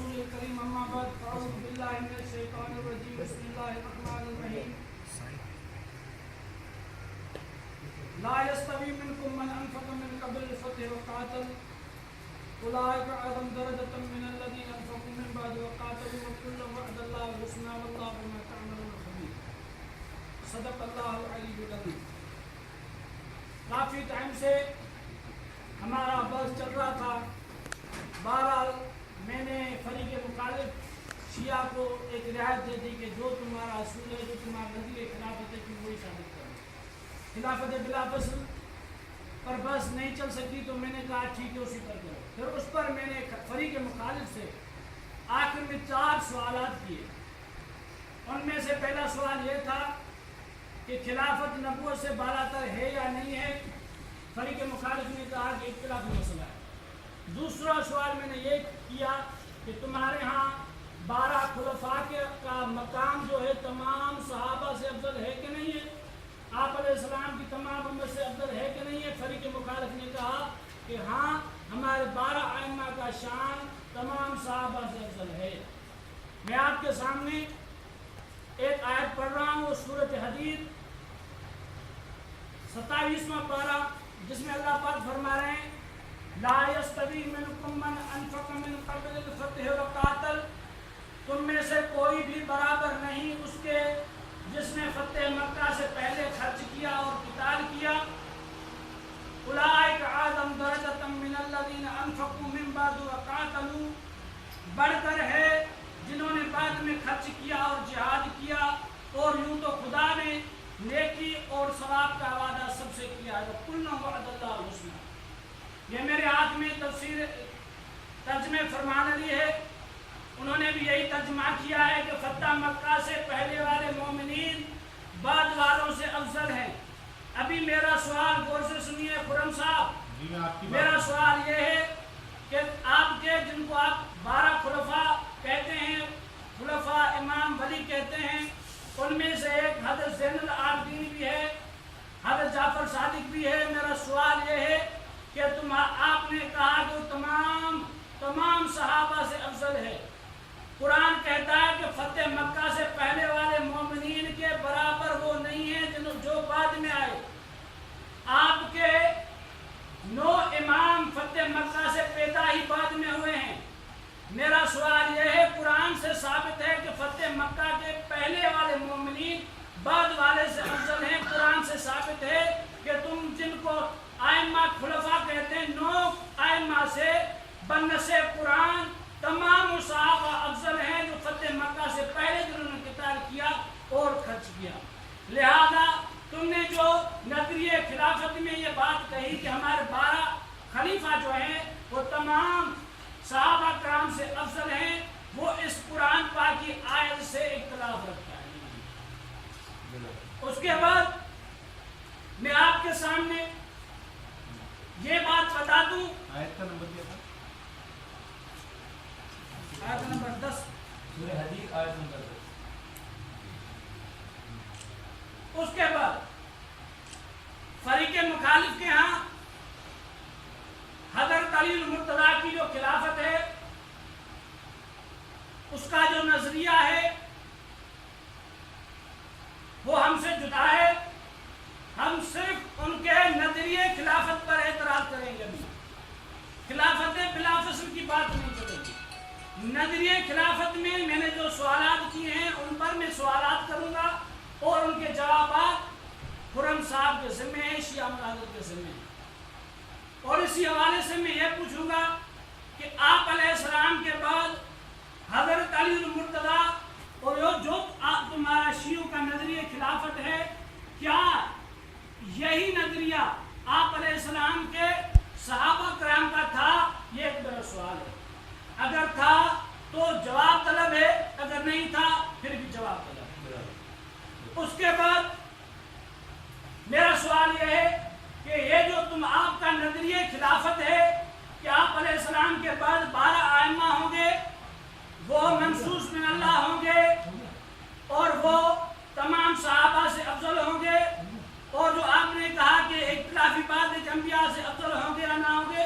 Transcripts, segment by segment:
रसूल करीम अम्मा बाद अऊज़ु बिल्लाहि मिनश शैतानिर रजीम बिस्मिल्लाहिर रहमानिर रहीम ला यस्तवी मिनकुम मन अनफक़ मिन क़ब्ल अल-फ़त्ह व क़ातल उलाइका अअज़म दरजतम मिनल लज़ीना अनफ़क़ू मिन बाद व क़ातलू व कुल्लन वअदल्लाहु हुस्ना वल्लाहु बिमा तअमलून ख़बीर। सदक़ल्लाहुल अलीयुल अज़ीम। काफ़ी टाइम से हमारा बहस चल रहा था। बहरहाल मैंने फरीक़ मुखालिफ शिया को एक रियायत दे दी कि जो तुम्हारा असूल है, जो तुम्हारा नज़रिए खिलाफत है, तुम वही साबित करो। खिलाफत बिला फस्ल पर बस नहीं चल सकी तो मैंने कहा ठीक है, उसी पर करो। फिर उस पर मैंने फरीक़ मुखालिफ से आखिर में 4 सवालात किए। उनमें से पहला सवाल ये था कि खिलाफत नबूवत से बालातर है या नहीं है। फरीक़ मुखालिफ ने कहा कि इख्तिलाफ़ी मसला है। दूसरा सवाल मैंने ये किया कि तुम्हारे यहाँ 12 खुलफा का मकाम जो है तमाम सहाबा से अफजल है कि नहीं है, आप अलैहिस्सलाम की तमाम उम्मत से अफजल है कि नहीं है। फरीक़ मुखालिफ ने कहा कि हाँ, हमारे 12 आइम्मा का शान तमाम सहाबा से अफजल है। मैं आपके सामने एक आयत पढ़ रहा हूँ, सूरत हदीद 27वां पारा, जिसमें अल्लाह पाक फरमा रहे हैं ला यस्तवी मिनकुम मन अनफ़क़ मिन क़ब्ल अल-फ़त्ह व क़ातल, तुम में से कोई भी बराबर नहीं उसके जिसने फतेह मक्का से पहले खर्च किया और क़िताल किया। उलाइका अअज़म दरजतम मिनल लज़ीना अनफ़क़ू मिन बाद व क़ातलू, बढ़कर है जिन्होंने बाद में खर्च किया और जिहाद किया। और यूं तो खुदा ने नेकी और सवाब का वादा सबसे किया है। कुल्लन वअदल्लाहु हुस्ना, ये मेरे हाथ में तफसीर तर्जमे फरमान अली है, उन्होंने भी यही तर्जमा किया है कि फतह मक्का से पहले वाले मोमिनीन बाद वालों से अफजल हैं। अभी मेरा सवाल गौर से सुनिए खुरम साहब, मेरा सवाल ये है कि आपके जिनको आप 12 खुलफा कहते हैं, खुलफा इमाम वली कहते हैं, उनमें से एक हज़रत ज़ैनुल आबिदीन भी है, हज़रत जाफर सादिक भी है। मेरा सवाल ये है कि आपने कहा कि तमाम सहाबा से अफजल है। कुरान कहता है कि फतेह मक्का से पहले वाले मोमिनीन के बराबर वो नहीं है जो बाद में आए। आपके 9 इमाम फतेह मक्का से पैदा ही बाद में हुए हैं। मेरा सवाल यह है, कुरान से साबित है कि फतेह मक्का के पहले वाले मोमिनीन बाद वाले से अफजल हैं। कुरान से साबित है कि तुम जिनको आइम्मा खुलफा कहते हैं, 9 आइम्मा से बनसे कुरान तमाम सहाबा अफजल हैं जो फतेह मक्का से पहले जिन्होंने क़िताल किया और खर्च किया। लिहाजा तुमने जो नज़रिए खिलाफत में ये बात कही कि हमारे 12 खलीफा जो हैं वो तमाम सहाबा कराम से अफजल हैं, वो इस कुरान पाक की आयत से इख्तिलाफ रखता है। उसके बाद मैं आपके सामने ये बात बता दूं, आयत का नंबर क्या था? आयत नंबर 10, सूरह हदीद आयत नंबर 10। उसके बाद फरीक़े मुखालिफ के यहाँ हज़रत अली मुर्तज़ा की जो खिलाफत है उसका जो नजरिया है वो हमसे जुदा है। हम सिर्फ उनके नजरिए खिलाफत पर एतराज करेंगे, अभी खिलाफत बिला फस्ल की बात नहीं करेंगे। नजरिए खिलाफत में मैंने जो सवालात किए हैं उन पर मैं सवालात करूंगा और उनके जवाबात खुरम साहब के ज़िम्मे है, शिया मुनाज़िर के ज़िम्मे है। और इसी हवाले से मैं ये पूछूंगा कि आप अलैहिस्सलाम के बाद हज़रत अली मुर्तज़ा और जो तुम्हारा शियों का नजरिया खिलाफत है, क्या यही नजरिया आप अलैहिस्सलाम के सहाबा कराम का था? ये एक बड़ा सवाल है। अगर था तो जवाब तलब है, अगर नहीं था फिर भी जवाब तलब है। उसके बाद मेरा सवाल यह है कि ये जो आपका नजरिया खिलाफत है कि आप अलैहिस्सलाम के बाद 12 आइम्मा होंगे, वो मंसूस मिन अल्लाह होंगे और वो तमाम सहाबा से अफजल होंगे, और जो आपने कहा कि इख्तिलाफी बात है कि अंबिया से अफजल होंगे या ना होंगे,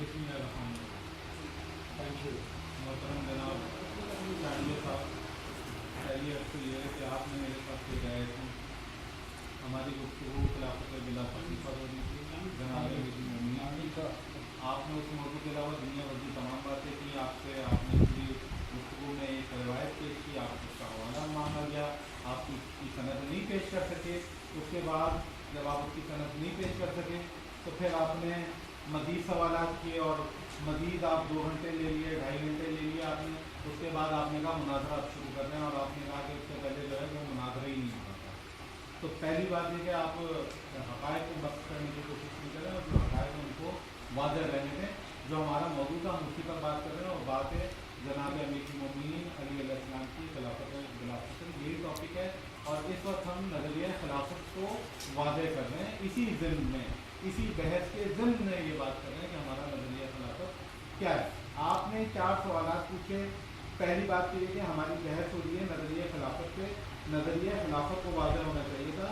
थैंक यू मोहतरम जनाब शाहिद साहब, पहली अर्ज तो ये है कि आपने मेरे साथ के गए थे, हमारी गुफ्तगू खिलाफत बिला फकीफत हो रही थी जनाब आपने उस मौजूद के अलावा दुनिया भर की तमाम बातें की, आपने पूरी गुफ्तगू में एक रवायत पेश की, आप उसका हवाला मांगा गया, आप उसकी सनद नहीं पेश कर सके। उसके बाद जब आप उसकी सनद नहीं पेश कर सके तो फिर आपने मज़ीद सवालात किए और मज़ीद आप 2 घंटे ले लिए, 2.5 घंटे ले लिए आपने। उसके बाद आपने कहा मुनाजरा आप शुरू कर दें और आपने कहा कि उससे पहले जो है वो मुनाजरा ही नहीं होता था। तो पहली बात ये कि आप हक़ाइक़ को बख्श करने की कोशिश नहीं करें और जो हक़ाइक़ हैं उनको वाज़ेह रहने दें। जो हमारा मौजूद है हम उसी पर बात कर रहे हैं और बात है जनाब अमीरुल मोमिनीन अली अलैहिस्सलाम की खिलाफत, यही टॉपिक है और इस वक्त हम नज़रिया खिलाफत को वाज़ेह कर रहे हैं। इसी ज़िम्न में, इसी बहस के ज़िम्न में ये बात कर रहे हैं कि हमारा नज़रिया खिलाफत क्या है। आपने 4 सवालात पूछे। पहली बात ये कि हमारी बहस हो रही है नज़रिया खिलाफत पे, नज़रिया खिलाफत को वाज़ेह होना चाहिए था।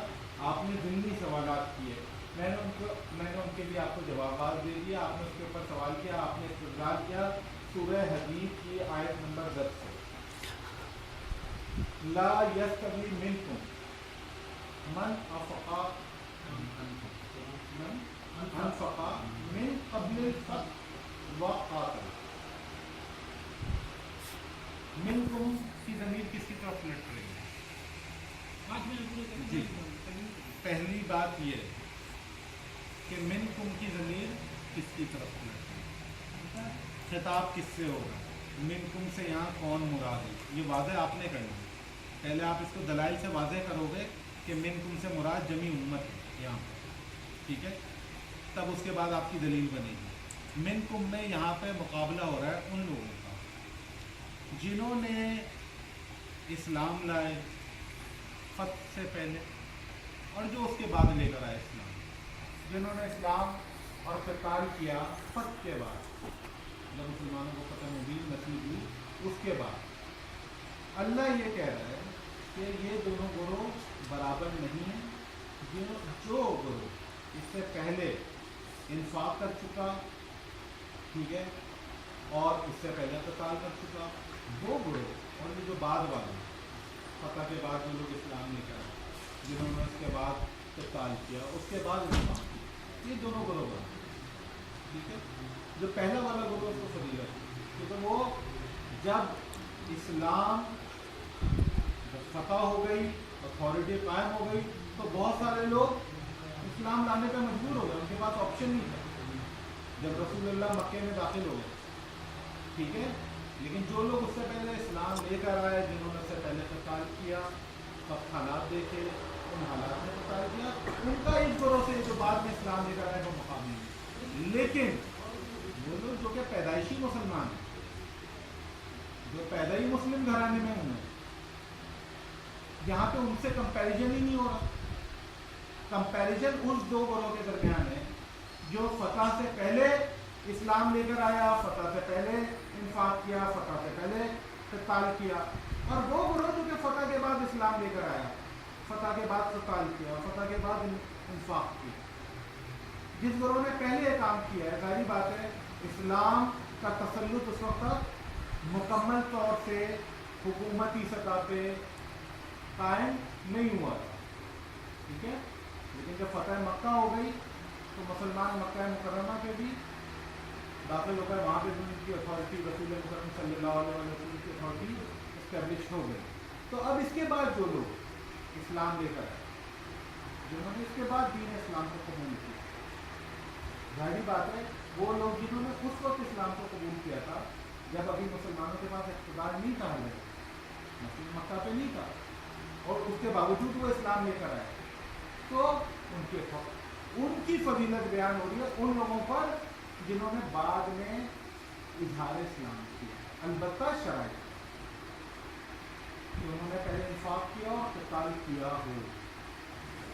आपने ज़िमनी सवालात किए, मैंने उनके लिए आपको जवाब दे दिया। आपने उसके ऊपर सवाल किया, आपने इस्तदलाल किया सूरह हदीद की आयत नंबर 10 से, ला यस्तवी मिनकुम मन अफ़क़ा मिन क़ब्लिल फ़त्ह व क़ातल। मिनकुम की ज़मीर किसकी तरफ लट रही है? जी, पहली बात ये है कि मिनकुम की ज़मीर किसकी तरफ लट रही है, खिताब किससे होगा, मिनकुम से यहाँ कौन मुराद है, ये वाज़ेह आपने करना है। पहले आप इसको दलाइल से वाज़ेह करोगे कि मिनकुम से मुराद जमी उम्मत है यहाँ पर, ठीक है, तब उसके बाद आपकी दलील बनेगी। मिनकुम में यहाँ पे मुकाबला हो रहा है उन लोगों का जिन्होंने इस्लाम लाए फतह से पहले और जो उसके बाद लेकर आए इस्लाम, जिन्होंने इस्लाम और क़िताल किया फतह के बाद, जब मुसलमानों को फतह मुबीन नसीब हुई उसके बाद। अल्लाह ये कह रहा है कि ये दोनों गुरोह बराबर नहीं है। जो गुरोह इससे पहले इंफाक कर चुका, ठीक है, और उससे पहले क़िताल कर चुका, वो गुरोह और ये जो बाद वाले फतह के बाद जो लोग इस्लाम लेकर आए, जिन्होंने उसके बाद क़िताल किया उसके बाद इंफाक किया, ये दोनों गुरोह बराबर, ठीक है। जो पहला वाला गुरोह उसको फजीलत, क्योंकि वो जब इस्लाम फतह हो गई, अथॉरिटी कायम हो गई, तो बहुत सारे लोग इस्लाम लाने पर मजबूर हो गए, उनके पास ऑप्शन नहीं था जब रसूलुल्लाह मक्के में दाखिल हो गए, ठीक है। लेकिन जो लोग उससे पहले इस्लाम लेकर आए, जिन्होंने उससे पहले क़िताल किया, सब हालात देखे, उन हालात में क़िताल किया, उनका इस गुरोह से जो बाद में इस्लाम लेकर आए वो मुकाबला नहीं। लेकिन वो लोग जो कि पैदाइशी मुसलमान हैं, जो पैदा ही मुस्लिम घराने में हुए, यहाँ पे उनसे कंपैरिजन ही नहीं हो रहा। कंपैरिजन उस दो गुरोह के दरमियान है जो फतह से पहले इस्लाम लेकर आया, फतह से पहले इंफाक किया, फतह से पहले क़िताल किया, और वो गुरोह जो कि फतह के बाद इस्लाम लेकर आया, फतह के बाद क़िताल किया, फतह के बाद इंफाक किया। जिस गुरोह ने पहले काम किया है, सारी बात है, इस्लाम का तसल्लुत उस वक्त तक मुकम्मल तौर से हुकूमती सतह पे कायम नहीं हुआ था, ठीक है। लेकिन जब फतह मक्का हो गई तो मुसलमान मक्का मुकर्रमा के भी दाखिल हो गए, वहाँ पे भी उनकी अथॉरिटी रसूल मुकर्रम सल्लल्लाहु अलैहि वसल्लम की अथॉरिटी इस्टेब्लिश हो गई। तो अब इसके बाद जो लोग इस्लाम लेकर आए, जिन्होंने इसके बाद दीन इस्लाम को कबूल किया, जाहिर बात है वो लोग जिन्होंने उस वक्त इस्लाम को कबूल किया था जब अभी मुसलमानों के पास इक़्तिदार नहीं था, मस्जिद मक्का पे नहीं था, और उसके बावजूद वो इस्लाम लेकर आए, तो उनकी फजीलत बयान हो रही है उन लोगों पर जिन्होंने बाद में इजहार इस्लाम किया, अलबत्ता शराइत कि उन्होंने पहले इंफाक किया और क़िताल किया हो।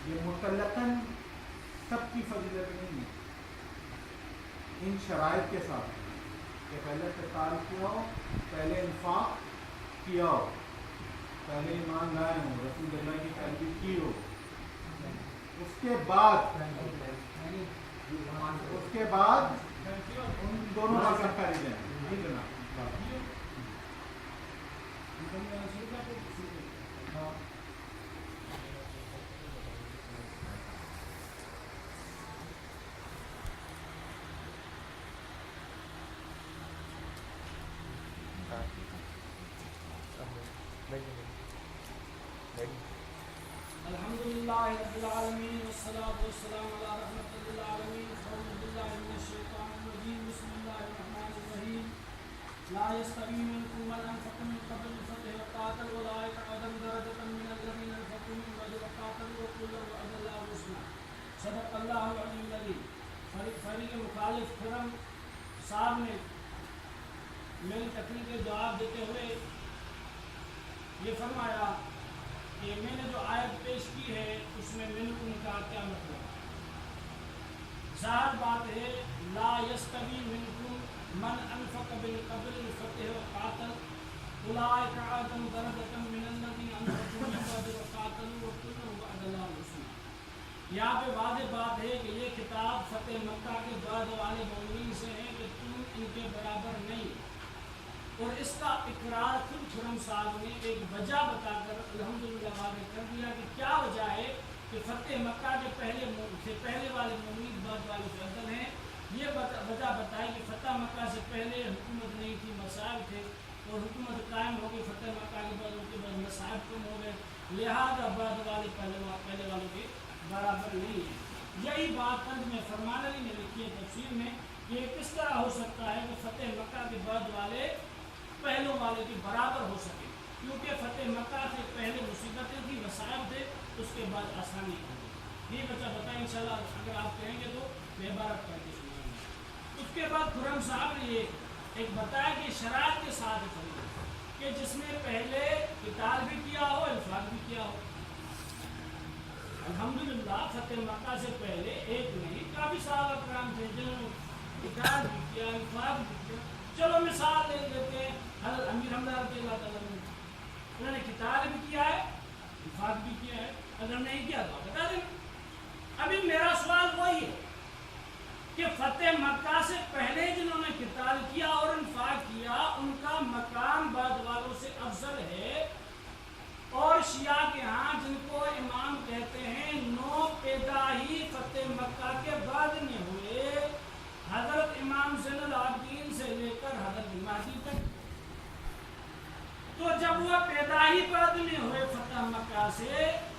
ये मुतल्लक़न सबकी फजीलत नहीं है, इन शराइत के साथ कि पहले क़िताल किया हो, पहले इंफाक किया हो, पहले ईमान लाए हो, रसूलुल्लाह की पैरवी की हो, उसके बाद उन दोनों का सरकारी देन ये देना हाँ अल्हम्दुलिल्लाह रब्बिल आलमीन वस्सलातु वस्सलामु अला रहमतिल आलमीन अऊज़ु बिल्लाहि मिनश शैतानिर रजीम बिस्मिल्लाहिर रहमानिर रहीम ला यस्तवी मिनकुम मन अनफक़ मिन क़ब्ल अल-फ़त्ह व क़ातल उलाइका अअज़म दरजतन मिनल लज़ीना अनफ़क़ू मिन बअद व क़ातलू व कुल्लन वअदल्लाहु हुस्ना सदक़ल्लाहुल अलीयुल अज़ीम। फरीक़ मुखालिफ खुरम साहब ने मेरी तकरीर के जवाब देते हुए ये फरमाया कि मैंने जो आयत पेश की है उसमें मिनकुम का क्या मतलब है। ज़ाहिर बात है ला यस्तवी मिनकुम मन अनफ़क़ बिल क़ब्ल अल-फ़त्ह व क़ातल उलाइका अअज़म दरजतन मिनल लज़ीना अनफ़क़ू मिन बअद व क़ातलू व कुल्लन वअदल्लाहु हुस्ना। यहाँ पे वाज़ेह बात है कि ये किताब फ़तेह मक्का के बाद वाले मोमिनीन से है कि तुम इनके बराबर नहीं। और इसका इकरार खुद खुरम साहब ने एक वजह बताकर अल्हम्दुलिल्लाह वाज़ेह कर दिया कि क्या वजह है कि फ़तेह मक्का के पहले वाले मोमिनीन बाद वाले से अफज़ल हैं। ये वजह बताई कि फ़तेह मक्का से पहले हुकूमत नहीं थी, मसाइब थे, और हुकूमत कायम हो गई फ़तेह मक्का के बाद, उनके बाद मसाइब कम हो गए, लिहाजा बाद वाले पहले वालों के बराबर नहीं है। यही बात तर्ज में फरमान अली ने लिखी है तफसीर में कि किस तरह हो सकता है कि फ़तेह मक्का के बाद वाले पहलों वाले के बराबर हो सके, क्योंकि फ़तेह मक्का से पहले मुसीबतें थी, मसाइब थे, उसके बाद आसानी हो गई। ये बच्चा बताएं इंशाल्लाह, अगर आप कहेंगे तो मैं इबारत करके सुनाऊंगा। उसके बाद खुरम साहब ने ये एक बताया कि शरात के साथ कि जिसने पहले क़िताल भी किया हो, इन्फाक भी किया हो। अल्हम्दुलिल्लाह फ़तेह मक्का से पहले एक नहीं काफ़ी सहाबा किराम थे जिन्होंने क़िताल भी किया, इन्फाक भी किया। चलो मिसाल ले लेते हैं हज़रत अमीर हमजा रज़ियल्लाहु ताला अन्हु, उन्होंने क़िताल भी किया है, इन्फाक भी किया है। अगर नहीं किया तो बता दें। अभी मेरा सवाल वही है कि फ़तेह मक्का से पहले जिन्होंने क़िताल किया और इन्फाक किया उनका मकाम बाद वालों से अफजल है। और शिया के यहाँ जिनको इमाम कहते हैं, 9 पैदा ही फ़तेह मक्का के बाद में हुए, हज़रत इमाम ज़ैनुल आबिदीन से लेकर हज़रत महदी तक। तो जब वह पैदा ही बाद में हुए फ़तेह मक्का से,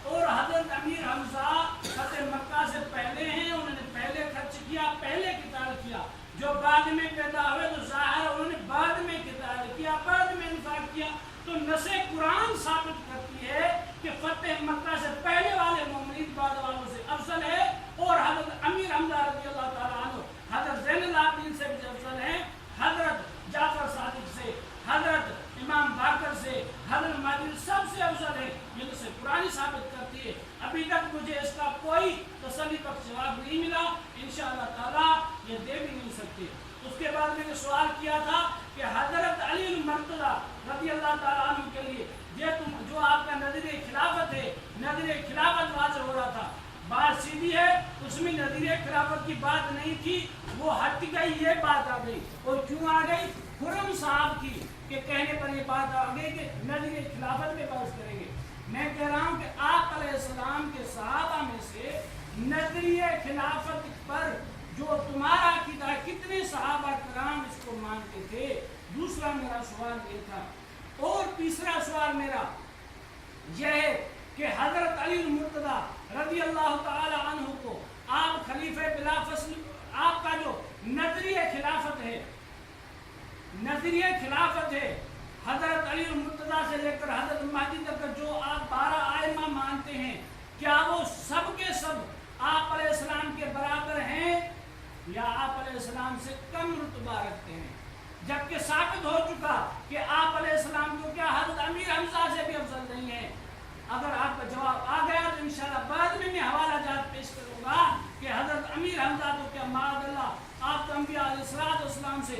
और हज़रत अमीर हमजा फ़तेह मक्का से पहले हैं, उन्होंने पहले खर्च किया, पहले क़िताल किया। जो बाद में पैदा हुए तो ज़ाहिर उन्होंने बाद में क़िताल किया, बाद में इन्फाक किया। तो नसे कुरान साबित करती है कि फ़तेह मक्का से पहले वाले मोमिनीन बाद वालों से अफजल है, और हज़रत अमीर हमजा रज़ियल्लाहु ताला अन्हु हज़रत ज़ैनुल आबिदीन से भी अफजल हैं, हज़रत जाफ़र सादिक से, हज़रत इमाम बाकर से, हज़रत महदी सबसे अफजल है। ये तो से पुरानी साबित करती है। अभी तक मुझे इसका कोई तसल्ली बख्श जवाब नहीं मिला, इंशाअल्लाह ताला ये दे भी नहीं सकते। उसके बाद मैंने सवाल किया था कि हज़रत अली मुर्तज़ा रज़ियल्लाहु ताला अन्हु के लिए ये तुम जो आपका नज़रिए खिलाफत है, नज़रिए खिलाफत वाज़ेह हो रहा था, बात सीधी है, उसमें नज़रिए खिलाफत की बात नहीं थी, वो हट गई, ये बात आ गई। और क्यों आ गई? खुरम साहब की के कहने पर ये बात आ गई कि नज़रिए खिलाफत में बहस करेंगे। मैं कह रहा हूँ कि आप अलैहिस्सलाम के सहाबा में से नज़रिए खिलाफत पर जो तुम्हारा अकीदा, कितने सहाबा किराम इसको मानते थे? दूसरा मेरा सवाल ये था। और तीसरा सवाल मेरा यह है कि हज़रत अली मुर्तज़ा रज़ियल्लाहु ताला अन्हु को आप खलीफे बिला फसल, आपका जो नज़रिए खिलाफत है, नज़रिए खिलाफत है, हज़रत अली मुर्तज़ा से लेकर हज़रत महदी तक जो आप 12 आइमा मानते हैं, क्या वो सब के सब आप अलैहिस्सलाम के बराबर हैं या आप अलैहिस्सलाम से कम रुतबा रखते हैं? जबकि साबित हो चुका कि आप अलैहिस्सलाम को क्या हज़रत अमीर हमजा से भी अफजल नहीं है। अगर आपका जवाब आ गया तो इंशाअल्लाह बाद में मैं हवाला जात पेश करूँगा कि हज़रत अमीर हमजा तो क्या माअल्लाह आप तो अंबिया अलैहिस्सलाम से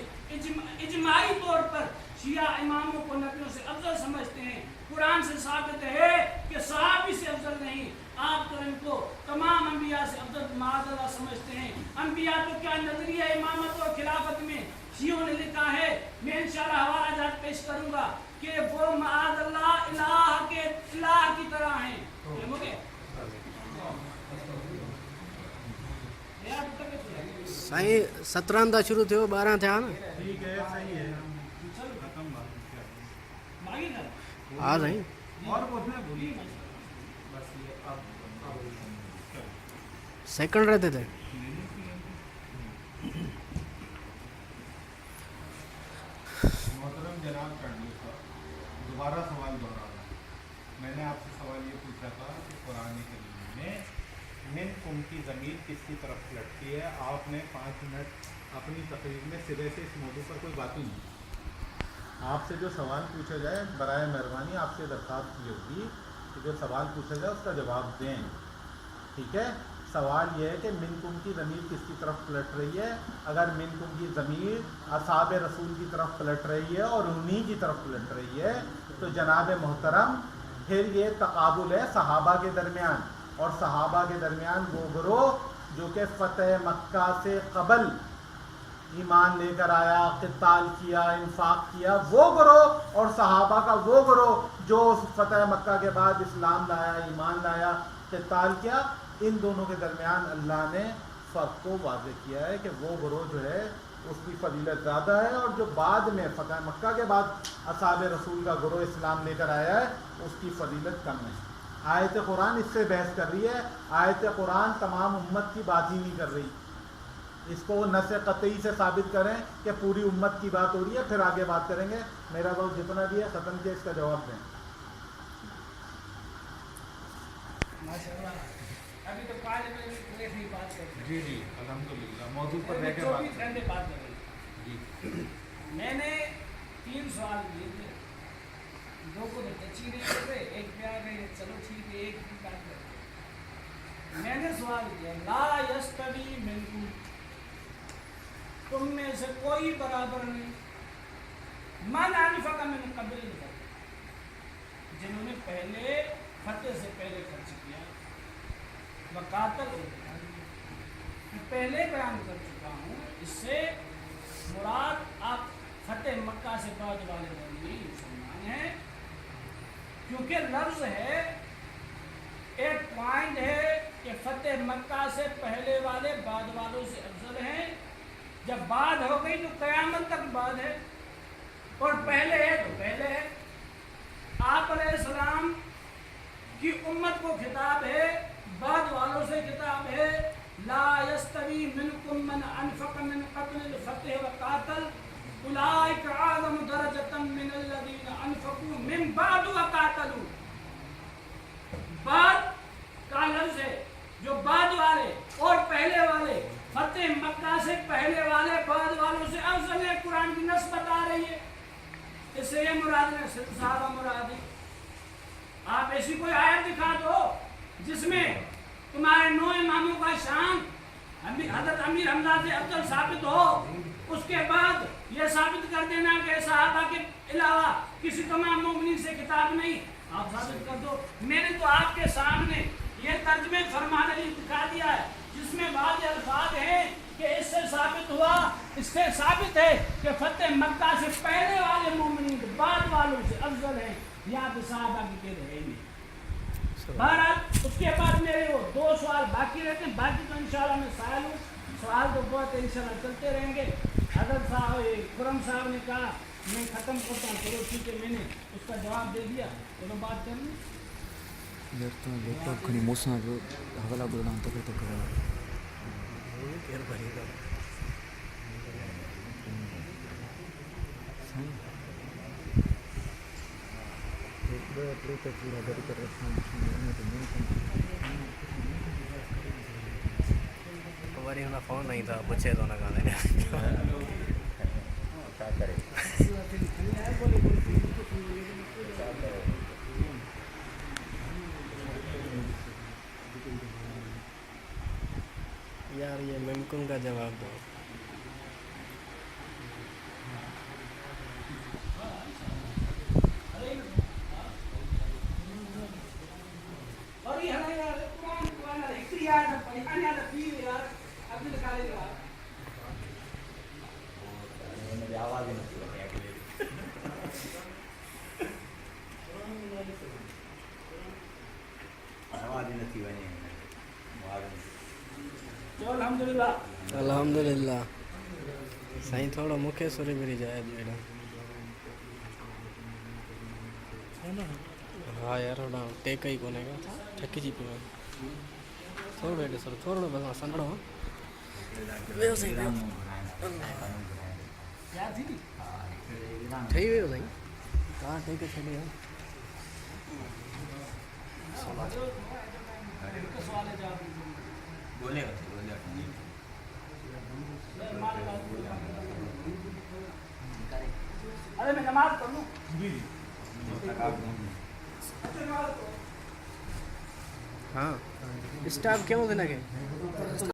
इजमाई तौर पर शिया इमामों को नबियों से अफजल समझते हैं। कुरान से साबित है कि सहाबी से अफजल नहीं, आप तो इनको तमाम अंबिया से अफजल माअल्लाह समझते हैं। अंबिया तो क्या नजरिया इमामत और इंशाल्लाह हवाला जात पेश करूंगा कि वो माअल्लाह इलाह के इलाह की तरह हैं। साईं 17 दा शुरू थियो 12 थिया न ठीक है, सही है, खत्म बात क्या हा साईं और बोलना भूलिए बस ये अब सेकंड रहते थे। मोहतरम जनाब कर्नल साहब, दोबारा सवाल दोहराना। मैंने आपसे सवाल ये पूछा था कि कुरान करीम में मिन कुम की ज़मीर किसकी तरफ लटकी है। आपने 5 मिनट अपनी तकरीर में सिरे से इस मौजू पर कोई बात ही नहीं। आपसे जो सवाल पूछा जाए बराए मेहरबानी आपसे दरख्वास्त की होगी कि जो सवाल पूछा जाए उसका जवाब दें। ठीक है, सवाल ये है कि मिन कुम की ज़मीर किसकी तरफ पलट रही है। अगर मिन कुम की ज़मीर असहाब रसूल की तरफ पलट रही है और उन्हीं की तरफ पलट रही है तो जनाब मोहतरम फिर ये तकाबुल है सहाबा के दरमियान, और सहाबा के दरमियान वो गिरोह जो कि फ़तह मक्का से कबल ईमान लेकर आया, क़िताल किया, इन्फाक किया, वो गिरोह और सहाबा का वो गिरोह जो फ़तह मक्का के बाद इस्लाम लाया, ईमान लाया, क़िताल किया, इन दोनों के दरमियान अल्लाह ने फ़र्क को वाज़ेह किया है कि वो गिरोह जो है उसकी फजीलत ज़्यादा है और जो बाद में फ़तह मक्का के बाद असहाब रसूल का गिरोह इस्लाम लेकर आया है उसकी फजीलत कम है। आयत कुरान इससे बहस कर रही है। आयत कुरान तमाम उम्मत की बात ही नहीं कर रही। इसको नस कतई से साबित करें कि पूरी उम्मत की बात हो रही है, फिर आगे बात करेंगे। मेरा वक्त जितना भी है ख़त्म किया, इसका जवाब दें। माशाअल्लाह, अभी तो 5 मिनट ही बात करते हैं। जी जी अल्हम्दुलिल्लाह, मौजू पर रह के 24 घंटे बात कर रहे हैं। जी मैंने 3 सवाल किए थे, 2 को अच्छी नहीं कर रहे, एक पे आ गए, चलो ठीक है, एक की बात करते हैं। मैंने सवाल किया ला यस्तवी मिनकुम, तुम में से कोई बराबर नहीं, मन अनफक मिन क़ब्ल अल-फतह, जिन्होंने पहले फतह से पहले खर्च किया, वकातल मैं पहले बयान कर चुका हूँ। इससे मुराद आप फतेह मक्का से बाद वाले नहीं मुसलमान हैं, क्योंकि लफ्ज़ है, एक पॉइंट है कि फतेह मक्का से पहले वाले बाद वालों से अफजल हैं। जब बाद हो गई तो क़यामत तक बाद है, और पहले है तो पहले है। आप अलैहिस्सलाम की उम्मत को खिताब है, बाद वालों से खिताब है। ला यस्तवी मिनकुम मन अनफक़ मिन क़ब्ल अल-फतह व क़ातल उलाइका अअज़म दरजतन मिन अल्लज़ीना अनफ़क़ू मिन बाद व क़ातलू। बाद का लफ्ज़ है, जो बाद वाले और पहले वाले, फतेह मक्का से पहले वाले बाद वालों से अफजल है। कुरान की नस बता रही है, इससे ये मुराद है, सिर्फ साहबा मुराद है। आप ऐसी कोई आयत दिखा दो जिसमें तुम्हारे 9 इमामों का शान हज़रत अमीर हमजा से अफजल साबित हो, उसके बाद ये साबित कर देना कि सहाबा के अलावा किसी तमाम मोमिनीन से किताब नहीं, आप साबित कर दो। मैंने तो आपके सामने ये तर्जमे फरमाने दिखा दिया है, जिसमें बाद अल्फाज हैं कि इससे साबित हुआ, इससे साबित है कि फतेह मक्का से पहले वाले मोमिनीन बाद वालों से अफजल हैं। यहाँ पे सहाबा की केद है नहीं। बहरहाल उसके बाद मेरे वो 2 सवाल बाकी रहते हैं, बाकी तो इंशाल्लाह मैं सायल हूँ, सवाल तो बहुत इंशाल्लाह चलते रहेंगे। हज़रत साहब खुरम साहब ने कहा मैं ख़त्म करता हूँ, चलो ठीक है, मैंने उसका जवाब दे दिया, चलो बात करनी। घणी मूंसां जो हवाला ॿोलण तो तो करो केर भरेगा पूरा गरी कर वरी हुन फोन नहीं था, पूछे तो ना गाने क्या करे यार ये मिनकुम का जवाब दो। और ये है ना यार, कुरान है, इतनी यार ना पढ़ी, अन्य ना पी यार, अभी निकाले यार। मेरी आवाज़ ही नहीं अल्हम्दुलिल्लाह अल्हम्दुलिल्लाह साईं थोड़ो मूंखे सुरी मिली जाए बेड़ा हाँ यार होड़ा टेक ही कोने का थकी जी पियो थोड़ो हेॾे सर थोड़ो बस संगड़ो वियो साईं वियो ठही वियो साईं तव्हां टेक छॾियो अरे मैं नमाज पढ़ लूँ हाँ स्टाफ क्यों देना के